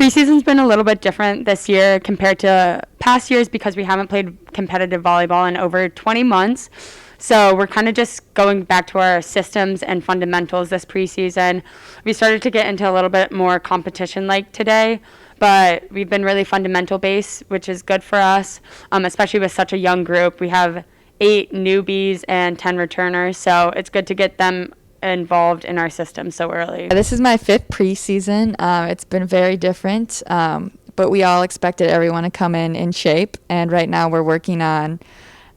Preseason's been a little bit different this year compared to past years because we haven't played competitive volleyball in over 20 months. So we're kind of just going back to our systems and fundamentals this preseason. We started to get into a little bit more competition like today, but we've been really fundamental based, which is good for us, especially with such a young group. We have 8 newbies and 10 returners, so it's good to get them involved in our system so early. This is my 5th preseason. It's been very different, but we all expected everyone to come in shape, and right now we're working on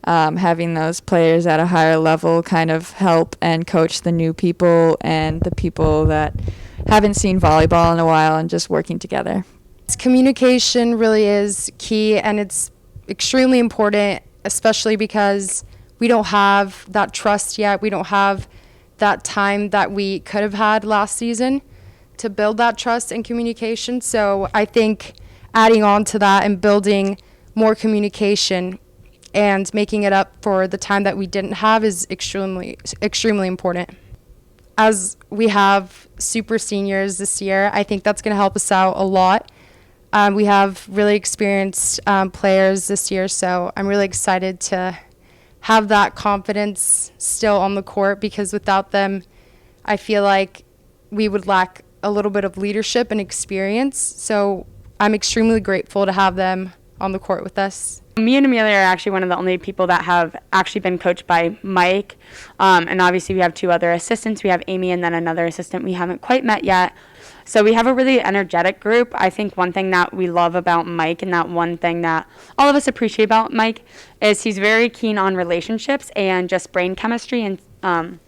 having those players at a higher level kind of help and coach the new people and the people that haven't seen volleyball in a while, and just working together. Communication really is key, and it's extremely important, especially because we don't have that trust yet. We don't have that time that we could have had last season to build that trust and communication. So I think adding on to that and building more communication and making it up for the time that we didn't have is extremely important. As we have super seniors this year, I think that's going to help us out a lot. We have really experienced players this year, so I'm really excited to have that confidence still on the court, because without them, I feel like we would lack a little bit of leadership and experience. So I'm extremely grateful to have them on the court with us. Me and Amelia are actually one of the only people that have actually been coached by Mike. And obviously we have 2 other assistants. We have Amy and then another assistant we haven't quite met yet. So we have a really energetic group. I think one thing that we love about Mike, and that one thing that all of us appreciate about Mike, is he's very keen on relationships and just brain chemistry and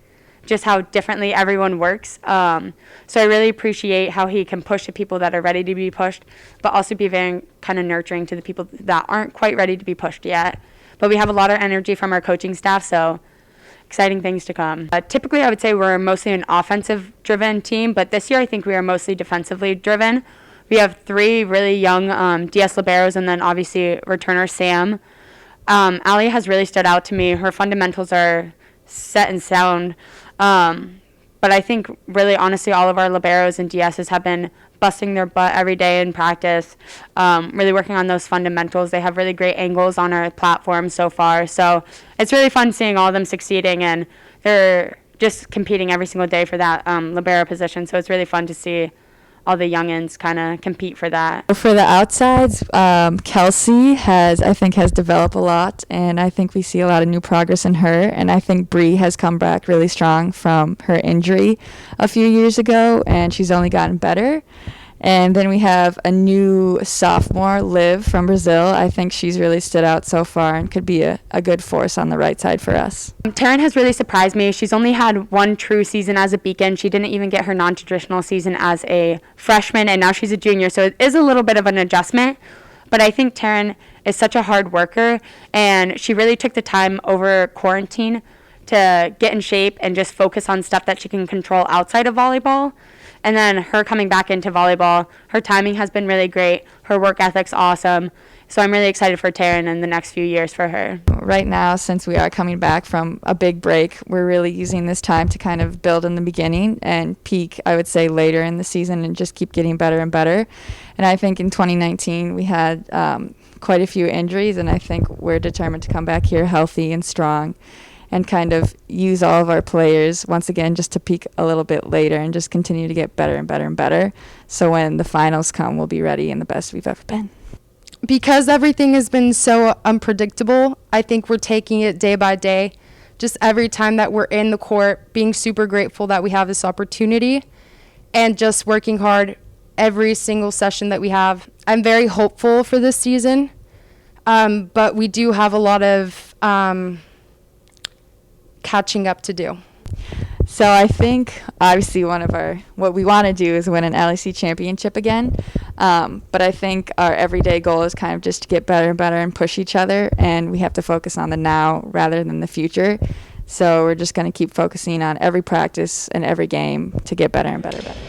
just how differently everyone works. So I really appreciate how he can push the people that are ready to be pushed, but also be very kind of nurturing to the people that aren't quite ready to be pushed yet. But we have a lot of energy from our coaching staff, so exciting things to come. Typically, I would say we're mostly an offensive-driven team, but this year I think we are mostly defensively driven. We have 3 really young DS liberos, and then obviously returner Sam. Allie has really stood out to me. Her fundamentals are set and sound. But I think really honestly all of our liberos and DSs have been busting their butt every day in practice, really working on those fundamentals. They have really great angles on our platform so far. So it's really fun seeing all of them succeeding, and they're just competing every single day for that libero position. So it's really fun to see all the youngins kind of compete for that. For the outsides, Kelsey has developed a lot, and I think we see a lot of new progress in her. And I think Bree has come back really strong from her injury a few years ago, and she's only gotten better. And then we have a new sophomore, Liv, from Brazil. I think she's really stood out so far and could be a good force on the right side for us. Taryn has really surprised me. She's only had 1 true season as a Beacon. She didn't even get her non-traditional season as a freshman, and now she's a junior, so it is a little bit of an adjustment. But I think Taryn is such a hard worker, and she really took the time over quarantine to get in shape and just focus on stuff that she can control outside of volleyball. And then her coming back into volleyball, her timing has been really great. Her work ethic's awesome. So I'm really excited for Taryn in the next few years for her. Right now, since we are coming back from a big break, we're really using this time to kind of build in the beginning and peak, I would say, later in the season, and just keep getting better and better. And I think in 2019 we had quite a few injuries, and I think we're determined to come back here healthy and strong and kind of use all of our players once again just to peak a little bit later and just continue to get better and better and better. So when the finals come, we'll be ready and the best we've ever been. Because everything has been so unpredictable, I think we're taking it day by day. Just every time that we're in the court, being super grateful that we have this opportunity, and just working hard every single session that we have. I'm very hopeful for this season, but we do have a lot of catching up to do. So I think obviously what we want to do is win an LEC championship again. But I think our everyday goal is kind of just to get better and better and push each other, and we have to focus on the now rather than the future. So we're just going to keep focusing on every practice and every game to get better and better and better.